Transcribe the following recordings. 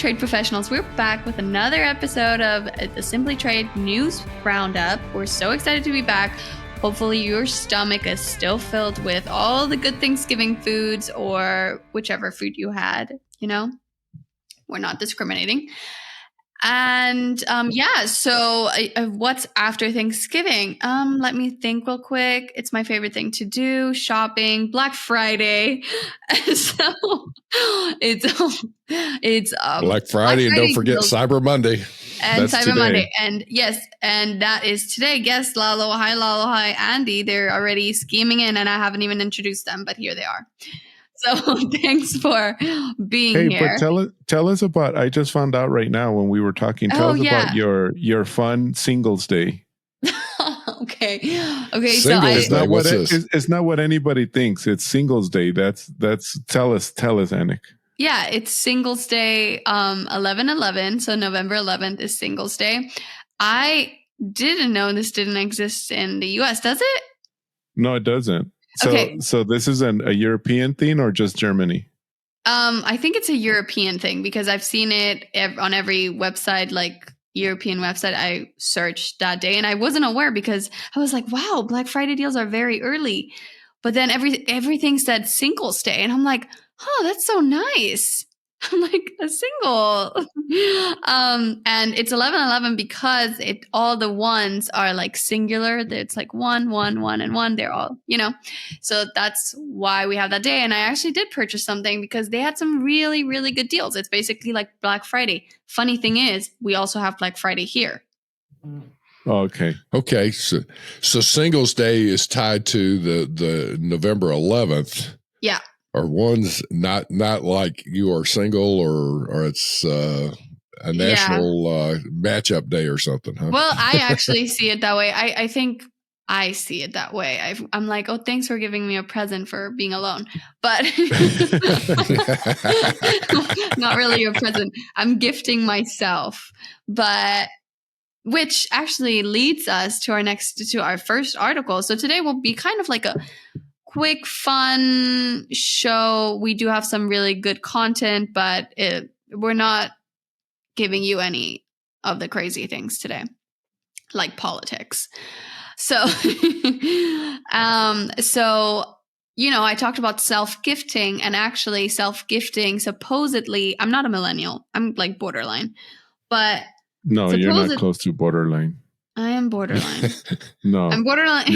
trade professionals. We're back with another episode of the Simply Trade News Roundup. We're so excited to be back. Hopefully your stomach is still filled with all the good Thanksgiving foods or whichever food you had, you know? We're not discriminating. And so what's after Thanksgiving? Let me think real quick. It's my favorite thing to do, shopping, Black Friday. So it's Black Friday, and don't forget deals. Cyber Monday. And That's Cyber today. Monday. And yes, and that is today. Guess Lalo, hi, Andy. They're already scheming in and I haven't even introduced them, but here they are. So thanks for being here. But tell us about, I just found out right now when we were talking, tell us about your fun Singles Day. Okay. Singles So Day, it's not what anybody thinks. It's Singles Day. That's tell us, Anik. Yeah, it's Singles Day, 11/11. So November 11th is Singles Day. I didn't know this didn't exist in the US. Does it? No, it doesn't. Okay. So this is a European thing or just Germany? I think it's a European thing because I've seen it on every website, like European website. I searched that day and I wasn't aware because I was like, wow, Black Friday deals are very early. But then everything said Singles Day. And I'm like, oh, that's so nice. I'm like, a single. And it's 11/11 because all the ones are like singular. It's like one, and one. They're all, So that's why we have that day. And I actually did purchase something because they had some really, really good deals. It's basically like Black Friday. Funny thing is, we also have Black Friday here. Okay. So Singles Day is tied to the November 11th. Yeah. Or one's not like you are single or it's a national matchup day or something, huh? Well, I actually see it that way. I think I see it that way. I'm like, oh, thanks for giving me a present for being alone. But not really a present. I'm gifting myself. But which actually leads us to our first article. So today will be kind of like a quick, fun show. We do have some really good content, but we're not giving you any of the crazy things today, like politics. So, I talked about self-gifting, and actually self-gifting supposedly, I'm not a millennial. I'm like borderline, but no, you're not close to borderline. I am borderline. No, I'm borderline.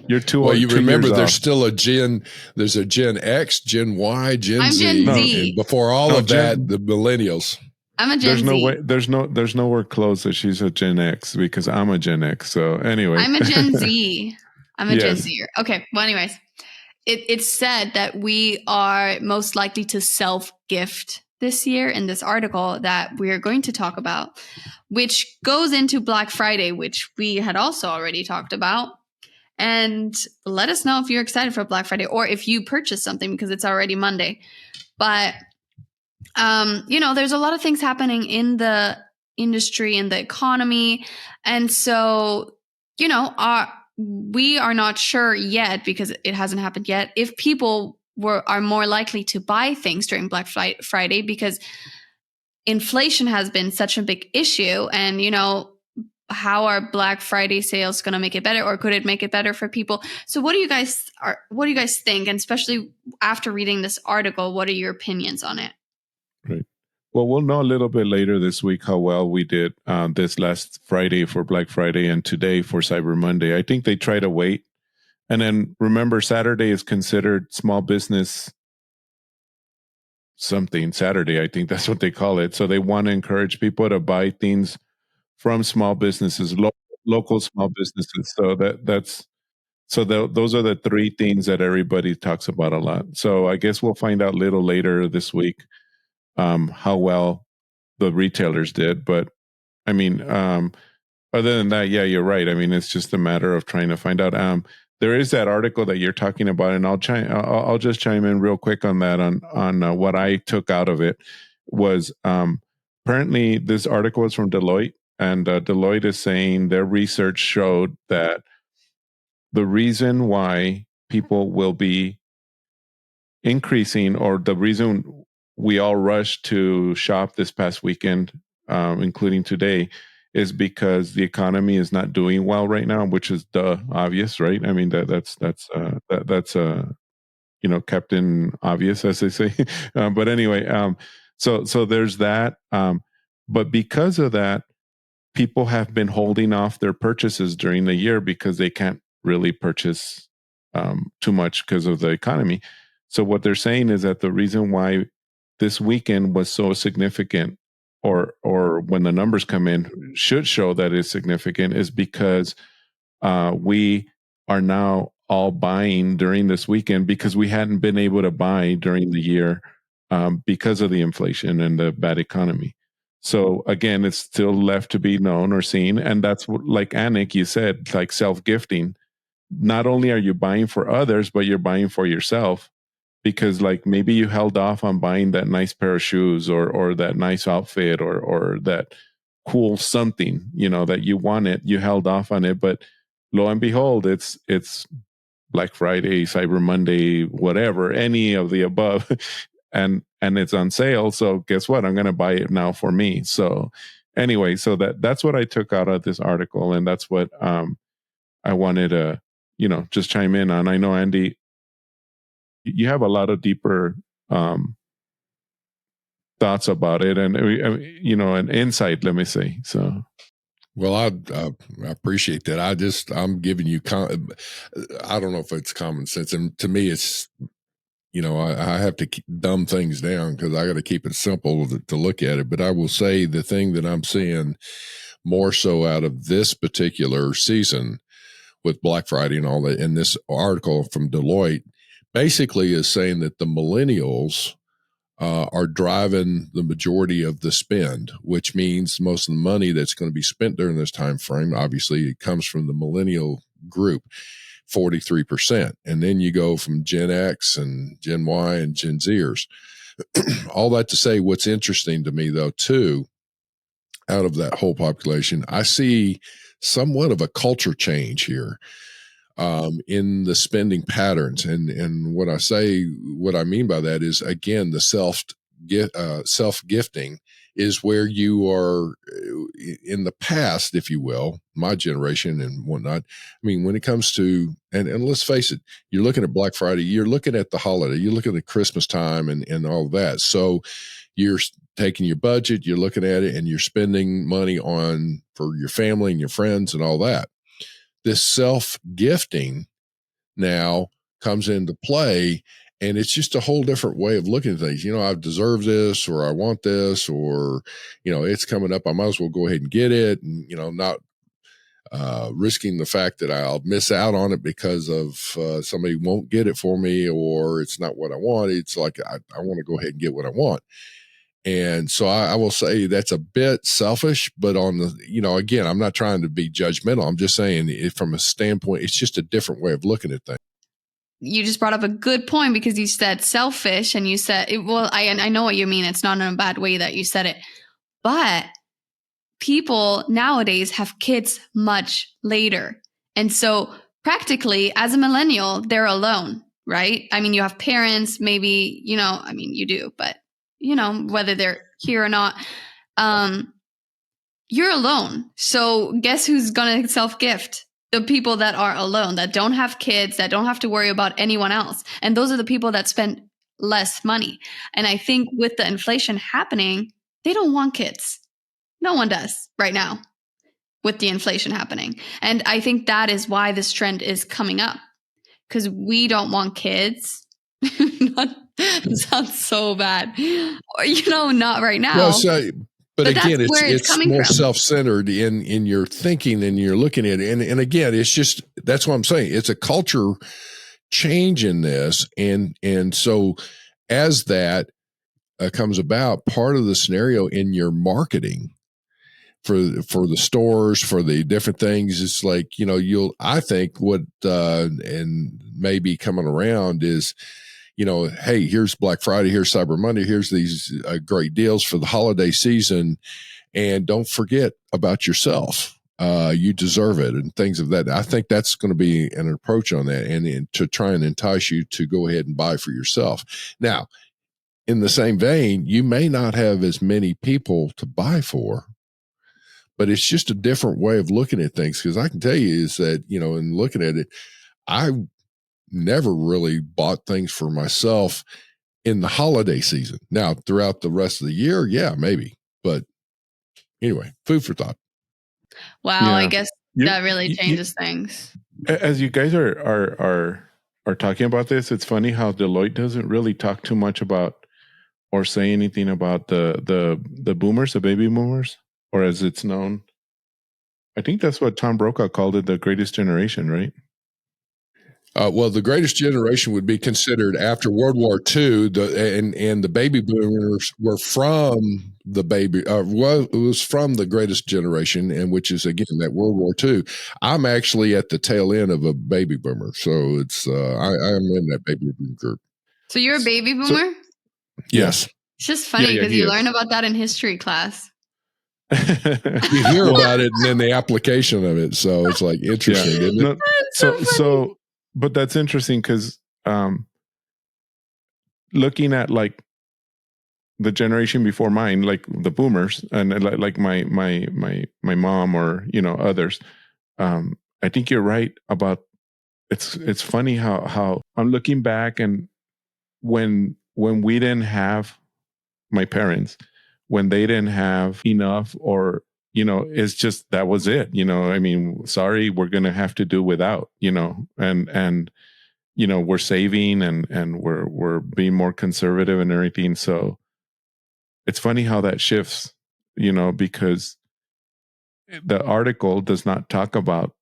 You're too old. Well, you remember there's off. still there's a Gen X, Gen Y, Gen Z. I'm Gen Z. And before all of that, the millennials. I'm a Gen Z. No way. There's nowhere close that she's a Gen X because I'm a Gen X. So anyway, I'm a Gen Z. I'm a Gen Zer. Okay. Well, anyways, it's said that we are most likely to self-gift this year in this article that we're going to talk about, which goes into Black Friday, which we had also already talked about. And let us know if you're excited for Black Friday or if you purchased something because it's already Monday. But, there's a lot of things happening in the industry and the economy. And so, we are not sure yet because it hasn't happened yet if people are more likely to buy things during Black Friday because inflation has been such a big issue. And, how are Black Friday sales going to make it better, or could it make it better for people? So what do you guys think? And especially after reading this article, what are your opinions on it? Right. Well, we'll know a little bit later this week how well we did this last Friday for Black Friday and today for Cyber Monday. I think they try to wait. And then remember, Saturday is considered small business something. Saturday, I think that's what they call it. So they want to encourage people to buy things from small businesses, local small businesses. So those are the three things that everybody talks about a lot. So I guess we'll find out a little later this week how well the retailers did. But I mean, other than that, yeah, you're right. I mean, it's just a matter of trying to find out. There is that article that you're talking about, and I'll just chime in real quick on that. On what I took out of it was apparently this article was from Deloitte, and Deloitte is saying their research showed that the reason why people will be increasing, or the reason we all rushed to shop this past weekend, including today, is because the economy is not doing well right now, which is obvious, right? I mean, that's Captain Obvious, as they say. But anyway, so there's that. But because of that, people have been holding off their purchases during the year because they can't really purchase too much because of the economy. So what they're saying is that the reason why this weekend was so significant, or when the numbers come in should show that it's significant, is because we are now all buying during this weekend because we hadn't been able to buy during the year because of the inflation and the bad economy. So again, it's still left to be known or seen. And that's what, like Anik, you said, like self-gifting. Not only are you buying for others, but you're buying for yourself, because like maybe you held off on buying that nice pair of shoes or that nice outfit or that cool something, that you wanted. You held off on it, but lo and behold, it's Black Friday, Cyber Monday, whatever, any of the above, and it's on sale. So guess what? I'm going to buy it now for me. So anyway, so that's what I took out of this article, and that's what I wanted to just chime in on. I know, Andy, you have a lot of deeper thoughts about it, and an insight, let me say. So well, I appreciate that. I'm giving you I don't know if it's common sense, and to me it's I have to dumb things down because I got to keep it simple to look at it. But I will say the thing that I'm seeing more so out of this particular season with Black Friday and all that, in this article from Deloitte, basically is saying that the millennials are driving the majority of the spend, which means most of the money that's going to be spent during this time frame, obviously, it comes from the millennial group, 43%. And then you go from Gen X and Gen Y and Gen Zers. All that to say, what's interesting to me, though, too, out of that whole population, I see somewhat of a culture change here in the spending patterns. And what I mean by that is, again, the self-gifting is where you are in the past, if you will, my generation and whatnot. I mean, when it comes to, and let's face it, you're looking at Black Friday, you're looking at the holiday, you're looking at Christmas time and all that. So you're taking your budget, you're looking at it, and you're spending money for your family and your friends and all that. This self-gifting now comes into play, and it's just a whole different way of looking at things. I deserve this, or I want this, or, it's coming up, I might as well go ahead and get it, and, not risking the fact that I'll miss out on it because of somebody won't get it for me, or it's not what I want. It's like, I want to go ahead and get what I want. And so I will say that's a bit selfish, but on the, again, I'm not trying to be judgmental. I'm just saying from a standpoint, it's just a different way of looking at things. You just brought up a good point because you said selfish and you said, I know what you mean. It's not in a bad way that you said it, but people nowadays have kids much later. And so practically as a millennial, they're alone, right? I mean, you have parents, maybe, you do, but whether they're here or not, you're alone. So guess who's going to self-gift? The people that are alone, that don't have kids, that don't have to worry about anyone else. And those are the people that spend less money. And I think with the inflation happening, they don't want kids. No one does right now with the inflation happening. And I think that is why this trend is coming up, because we don't want kids. It sounds so bad. Or, not right now. Well, but again, it's more self-centered in your thinking and you're looking at it. And again, it's just, that's what I'm saying. It's a culture change in this. And so as that comes about, part of the scenario in your marketing for the stores, for the different things, it's like, I think what, and maybe coming around is, hey, here's Black Friday, here's Cyber Monday, here's these great deals for the holiday season, and don't forget about yourself. You deserve it, and things of that. I think that's going to be an approach on that, and to try and entice you to go ahead and buy for yourself. Now, in the same vein, you may not have as many people to buy for, but it's just a different way of looking at things. Because I can tell you is that, in looking at it, I never really bought things for myself in the holiday season. Now, throughout the rest of the year, yeah, maybe. But anyway, food for thought. Wow, I guess that really changes things. As you guys are talking about this, it's funny how Deloitte doesn't really talk too much about or say anything about the boomers, the baby boomers, or as it's known. I think that's what Tom Brokaw called it, the greatest generation, right? Well, the greatest generation would be considered after World War II, and the baby boomers were from the it was from the greatest generation, and which is again that World War II. I'm actually at the tail end of a baby boomer, so it's I am in that baby boomer group. So you're a baby boomer? Yes. It's just funny because you learn about that in history class. You hear about it and then the application of it, so it's like interesting, isn't it? So but that's interesting because looking at like the generation before mine, like the boomers, and like my mom or others, I think you're right about it's funny how I'm looking back, and when we didn't have my parents, when they didn't have enough, or it's just that was it. I mean, sorry, we're gonna have to do without. And we're saving and we're being more conservative and everything. So it's funny how that shifts. Because the article does not talk about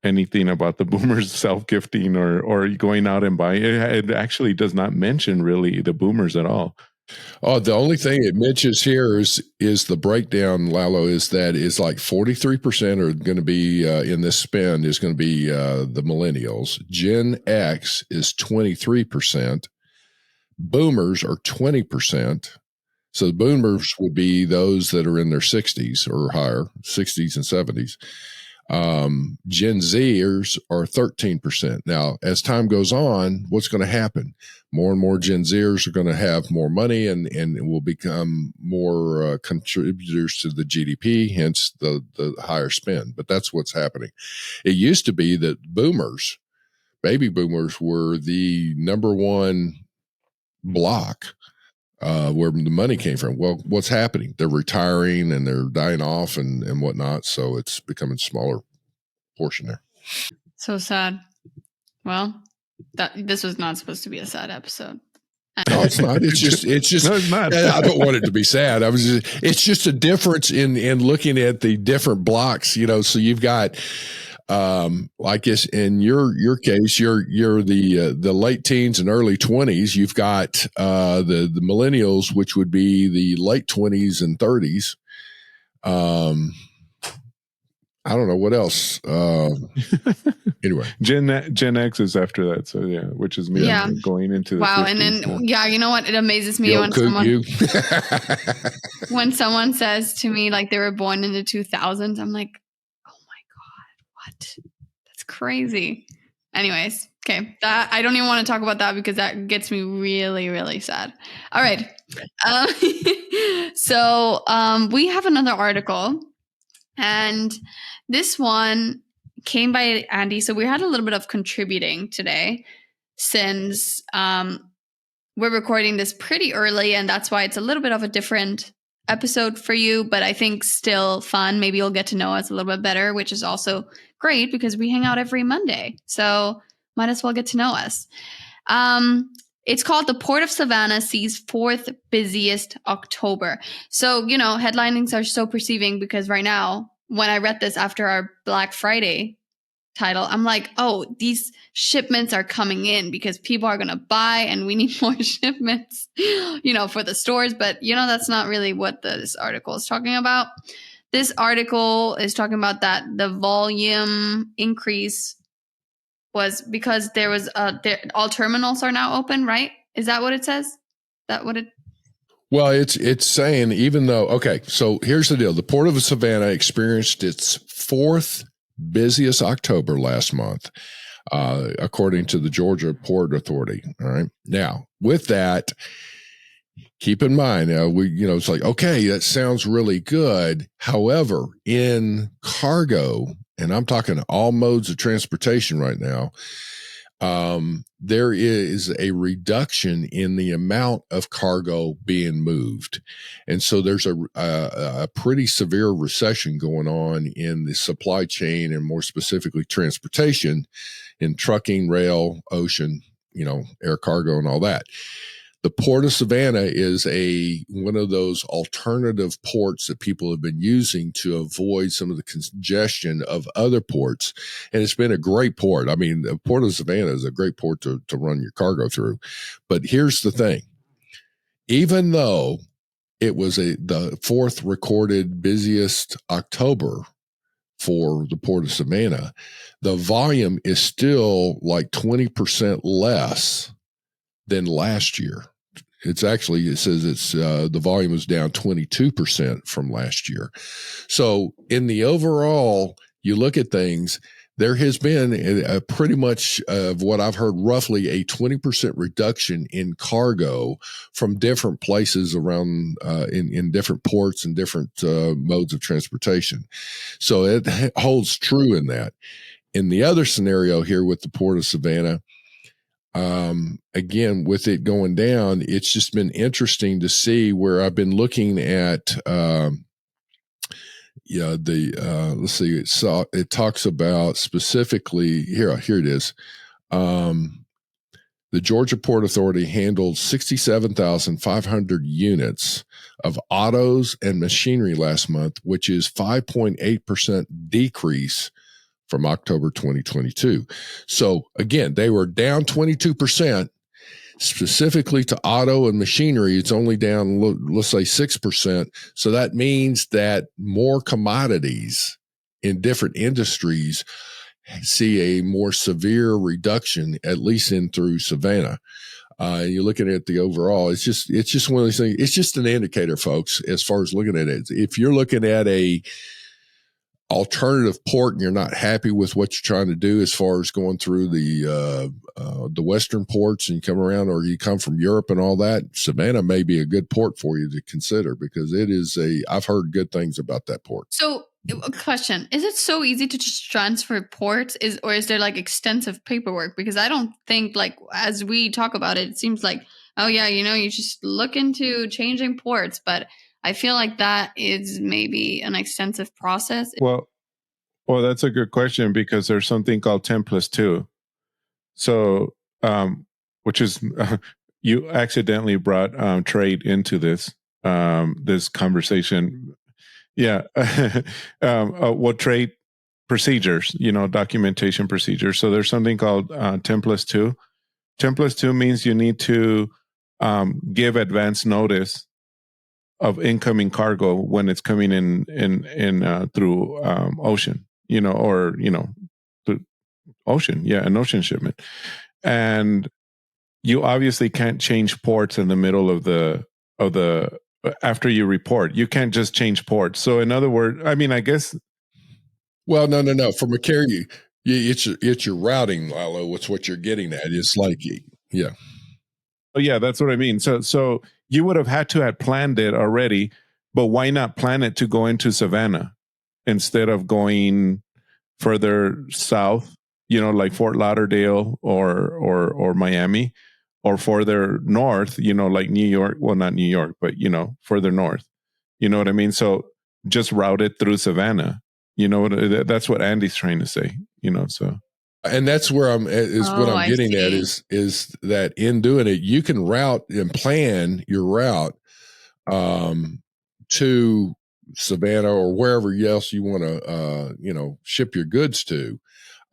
anything about the boomers self-gifting or going out and buying. It actually does not mention really the boomers at all. Oh, the only thing it mentions here is the breakdown, Lalo, is that is like 43% are going to be in this spend is going to be the millennials. Gen X is 23%. Boomers are 20%. So the boomers would be those that are in their 60s or higher, 60s and 70s. Gen Zers are 13%. Now, as time goes on, what's going to happen? More and more Gen Zers are going to have more money and will become more contributors to the GDP, hence the higher spend. But that's what's happening. It used to be that baby boomers were the number one block where the money came from. Well, what's happening? They're retiring and they're dying off and whatnot. So it's becoming smaller portion there. So sad. Well, this was not supposed to be a sad episode. No, it's not. It's just. No, it's not. I don't want it to be sad. It's just a difference in looking at the different blocks. So you've got, I guess in your case, you're the late teens and early 20s. You've got the millennials, which would be the late 20s and 30s. I don't know what else. Anyway, Gen X is after that, so yeah, which is me going into the 50s, and then you know what? It amazes me when someone says to me like they were born in the 2000s. I'm like, oh my god, what? That's crazy. Anyways, okay, I don't even want to talk about that because that gets me really, really sad. All right, so we have another article. And this one came by Andy. So we had a little bit of contributing today since we're recording this pretty early. And that's why it's a little bit of a different episode for you. But I think still fun. Maybe you'll get to know us a little bit better, which is also great because we hang out every Monday. So might as well get to know us. It's called The Port of Savannah Sees Fourth Busiest October. So, headlinings are so perceiving because right now, when I read this after our Black Friday title, I'm like, oh, these shipments are coming in because people are going to buy and we need more shipments, for the stores. But, that's not really what this article is talking about. This article is talking about that the volume increase was because there was all terminals are now open, right? Is that what it says? Well, it's saying even though, okay, so here's the deal. The Port of Savannah experienced its fourth busiest October last month, according to the Georgia Port Authority. All right. Now, with that, keep in mind, it's like, okay, that sounds really good. However, in cargo, and I'm talking all modes of transportation right now, there is a reduction in the amount of cargo being moved. And so there's a pretty severe recession going on in the supply chain, and more specifically transportation, in trucking, rail, ocean, air cargo and all that. The Port of Savannah is one of those alternative ports that people have been using to avoid some of the congestion of other ports. And it's been a great port. I mean, the Port of Savannah is a great port to run your cargo through. But here's the thing. Even though it was the fourth recorded busiest October for the Port of Savannah, the volume is still like 20% less than last year. It says the volume is down 22% from last year. So in the overall, you look at things, there has been a pretty much of what I've heard, roughly a 20% reduction in cargo from different places around in different ports and different modes of transportation. So it holds true in that. In the other scenario here with the Port of Savannah, again, with it going down, it's just been interesting to see where I've been looking at, let's see, it talks about specifically here it is. The Georgia Port Authority handled 67,500 units of autos and machinery last month, which is 5.8% decrease from October 2022. So again, they were down 22%. Specifically to auto and machinery, it's only down, let's say 6%. So that means that more commodities in different industries see a more severe reduction, at least in through Savannah. You're looking at the overall, it's just one of these things. It's just an indicator, folks, as far as looking at it. If you're looking at a alternative port and you're not happy with what you're trying to do as far as going through the western ports and you come around, or you come from Europe and all that, Savannah may be a good port for you to consider, because I've heard good things about that port. So a question, is it so easy to just transfer ports, or is there like extensive paperwork? Because I don't think, like, as we talk about it, it seems like, oh yeah, you just look into changing ports, but I feel like that is maybe an extensive process. Well, that's a good question, because there's something called 10+2. So, which is, you accidentally brought trade into this conversation. Yeah. What trade procedures, documentation procedures. So there's something called 10+2. 10+2 means you need to give advance notice of incoming cargo when it's coming in through ocean, through ocean. Yeah, an ocean shipment. And you obviously can't change ports in the middle of the after you report. You can't just change ports. So in other words, I mean, I guess. Well, no. From a carrier, it's your routing, Lalo. It's what you're getting at. It's like, yeah. Oh yeah, that's what I mean. So you would have had to have planned it already, but why not plan it to go into Savannah instead of going further south, like Fort Lauderdale or Miami, or further north, like New York. Well, not New York, but further north. You know what I mean? So just route it through Savannah. That's what Andy's trying to say. So. And that's where what I'm getting at is that in doing it, you can route and plan your route to Savannah or wherever else you want to, ship your goods to.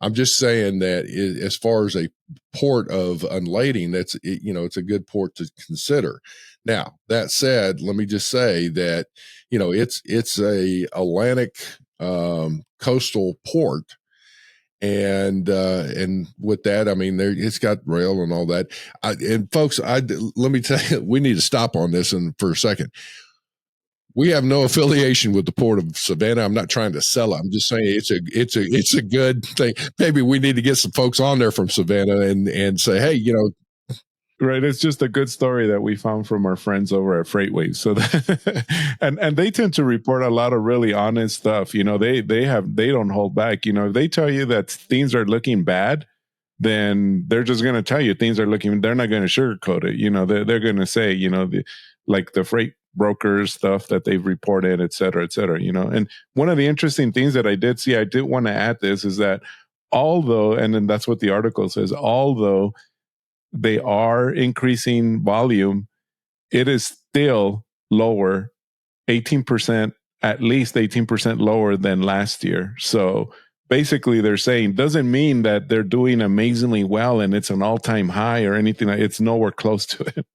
I'm just saying that as far as a port of unlading, it's a good port to consider. Now, that said, let me just say that, it's a Atlantic coastal port. And with that, I mean, it's got rail and all that. And folks, let me tell you, we need to stop on this for a second. We have no affiliation with the Port of Savannah. I'm not trying to sell it. I'm just saying it's a good thing. Maybe we need to get some folks on there from Savannah and say, hey, Right, it's just a good story that we found from our friends over at Freightways. So that, and they tend to report a lot of really honest stuff. You know, they don't hold back. You know, if they tell you that things are looking bad, then they're just going to tell you things are looking. They're not going to sugarcoat it. You know, they're going to say, you know, like the freight brokers stuff that they've reported, et cetera, et cetera. You know, and one of the interesting things that I did see, I did want to add this is that although, and then that's what the article says, although they are increasing volume, it is still lower, 18%, at least 18% lower than last year. So basically they're saying doesn't mean that they're doing amazingly well and it's an all-time high or anything. It's nowhere close to it.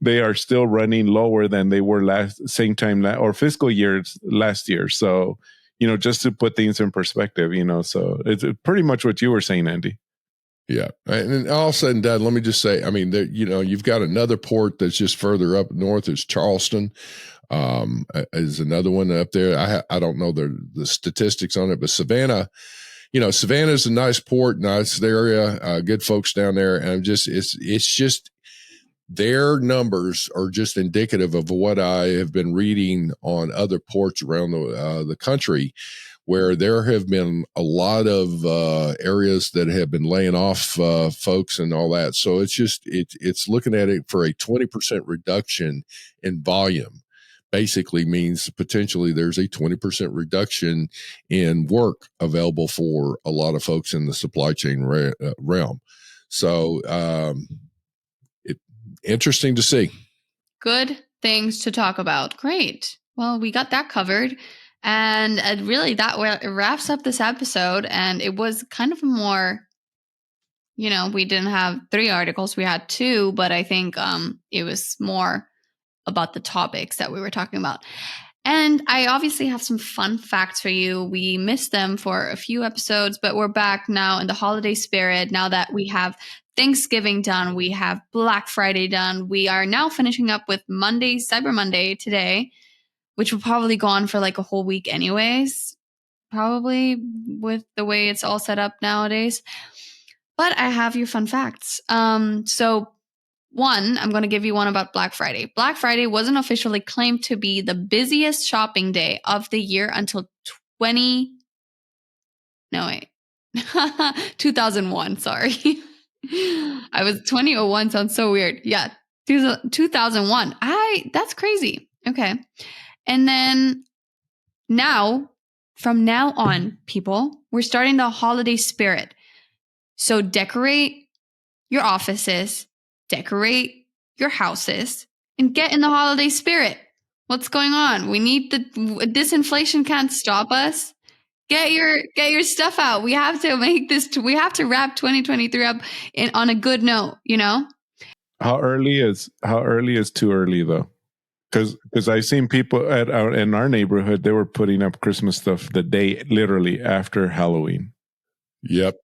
They are still running lower than they were same time or fiscal years last year. So, you know, just to put things in perspective, you know, so it's pretty much what you were saying, Andy. Yeah. And all said and done, let me just say, I mean, you know, you've got another port that's just further up north is Charleston, is another one up there. I don't know the statistics on it, but Savannah, you know, Savannah is a nice port, nice area, good folks down there. And it's just, their numbers are just indicative of what I have been reading on other ports around the country, where there have been a lot of areas that have been laying off folks and all that. So it's looking at it for a 20% reduction in volume. Basically means potentially there's a 20% reduction in work available for a lot of folks in the supply chain realm. So interesting to see. Good things to talk about. Great. Well, we got that covered. And really, that wraps up this episode. And it was kind of more, you know, we didn't have 3 articles, we had 2, but I think it was more about the topics that we were talking about. And I obviously have some fun facts for you. We missed them for a few episodes, but we're back now in the holiday spirit. Now that we have Thanksgiving done, we have Black Friday done. We are now finishing up with Monday, Cyber Monday today, which will probably go on for like a whole week anyways, probably with the way it's all set up nowadays. But I have your fun facts. So one, I'm going to give you one about Black Friday. Black Friday wasn't officially claimed to be the busiest shopping day of the year until 2001. Sorry. I was 2001 sounds so weird. Yeah. 2001. That's crazy. Okay. And then from now on, people, we're starting the holiday spirit. So decorate your offices, decorate your houses, and get in the holiday spirit. What's going on? We need this inflation can't stop us. Get your stuff out. We have to we have to wrap 2023 up on a good note, you know? How early is too early though? Because I've seen people in our neighborhood, they were putting up Christmas stuff the day literally after Halloween. Yep.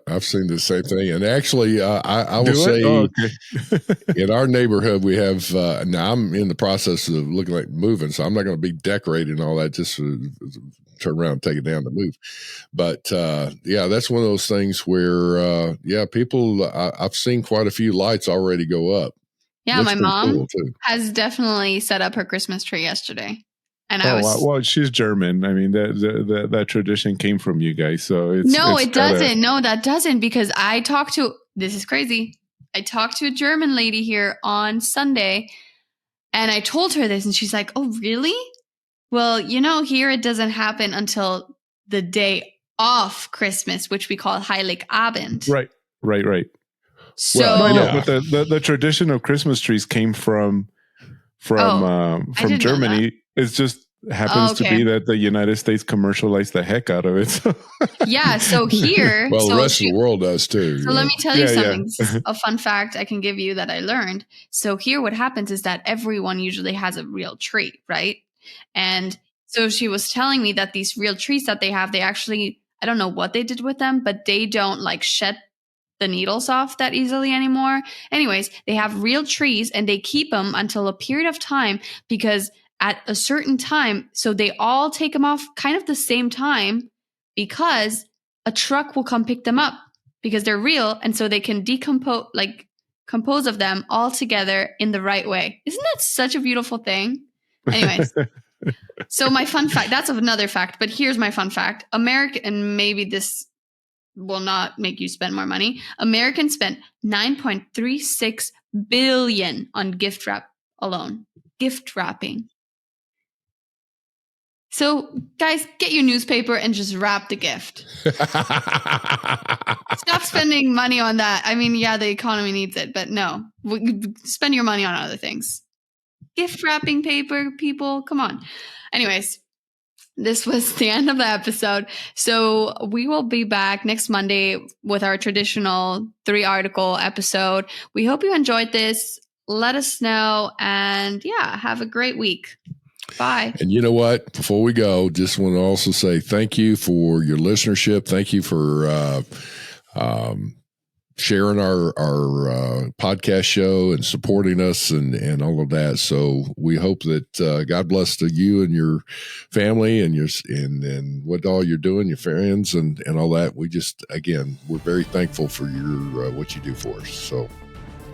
I've seen the same thing. And actually, I will say in our neighborhood, we have, now I'm in the process of looking like moving, so I'm not going to be decorating all that, just turn around and take it down to move. But yeah, that's one of those things where, people, I've seen quite a few lights already go up. Yeah, my mom has definitely set up her Christmas tree yesterday. And well, she's German. I mean, that tradition came from you guys, so it doesn't. No, that doesn't, because this is crazy. I talked to a German lady here on Sunday, and I told her this, and she's like, "Oh, really? Well, you know, here it doesn't happen until the day of Christmas, which we call Heiligabend." Right. So, well, I know, but the tradition of Christmas trees came from Germany. It just happens to be that the United States commercialized the heck out of it. So. Yeah, so here... well, the rest of the world does too. So let me tell you something. This is a fun fact I can give you that I learned. So here what happens is that everyone usually has a real tree, right? And so she was telling me that these real trees that they have, they actually, I don't know what they did with them, but they don't like shed the needles off that easily anymore. Anyways, they have real trees and they keep them until a period of time, because at a certain time, so they all take them off kind of the same time, because a truck will come pick them up because they're real. And so they can decompose, like composed of them all together in the right way. Isn't that such a beautiful thing? Anyways, so my fun fact, that's another fact, but here's my fun fact. And maybe this will not make you spend more money. Americans spent $9.36 billion on gift wrap alone. Gift wrapping. So, guys, get your newspaper and just wrap the gift. Stop spending money on that. I mean, yeah, the economy needs it, but no. Spend your money on other things. Gift wrapping paper, people, come on. Anyways, this was the end of the episode. So we will be back next Monday with our traditional 3-article episode. We hope you enjoyed this. Let us know. And yeah, have a great week. Bye. And you know what? Before we go, just want to also say thank you for your listenership. Thank you for sharing our podcast show and supporting us and all of that. So we hope that God bless to you and your family and and what all you're doing, your friends and all that. We just, again, we're very thankful for your what you do for us. So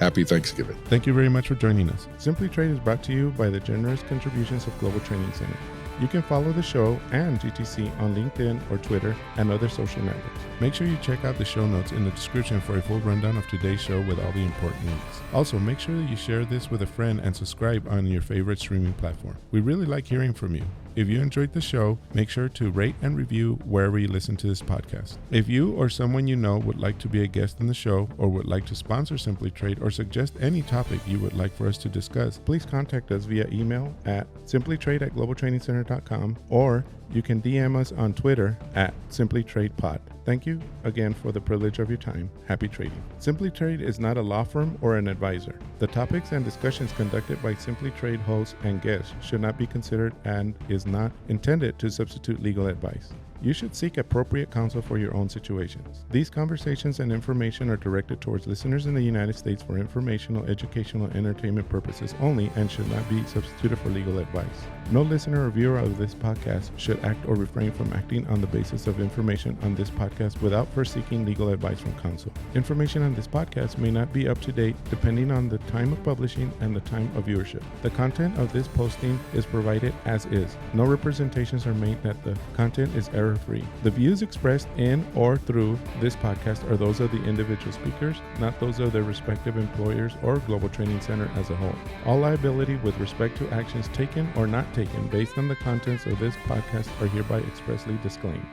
happy Thanksgiving. Thank you very much for joining us. Simply Trade is brought to you by the generous contributions of Global Training Center. You can follow the show and GTC on LinkedIn or Twitter and other social networks. Make sure you check out the show notes in the description for a full rundown of today's show with all the important links. Also, make sure that you share this with a friend and subscribe on your favorite streaming platform. We really like hearing from you. If you enjoyed the show, make sure to rate and review wherever you listen to this podcast. If you or someone you know would like to be a guest in the show or would like to sponsor Simply Trade or suggest any topic you would like for us to discuss, please contact us via email at simplytrade@globaltrainingcenter.com or you can DM us on Twitter at simplytradepod. Thank you again for the privilege of your time. Happy trading. Simply Trade is not a law firm or an advisor. The topics and discussions conducted by Simply Trade hosts and guests should not be considered and is not intended to substitute legal advice. You should seek appropriate counsel for your own situations. These conversations and information are directed towards listeners in the United States for informational, educational, and entertainment purposes only and should not be substituted for legal advice. No listener or viewer of this podcast should act or refrain from acting on the basis of information on this podcast without first seeking legal advice from counsel. Information on this podcast may not be up to date depending on the time of publishing and the time of viewership. The content of this posting is provided as is. No representations are made that the content is error-free. The views expressed in or through this podcast are those of the individual speakers, not those of their respective employers or Global Training Center as a whole. All liability with respect to actions taken or not taken based on the contents of this podcast are hereby expressly disclaimed.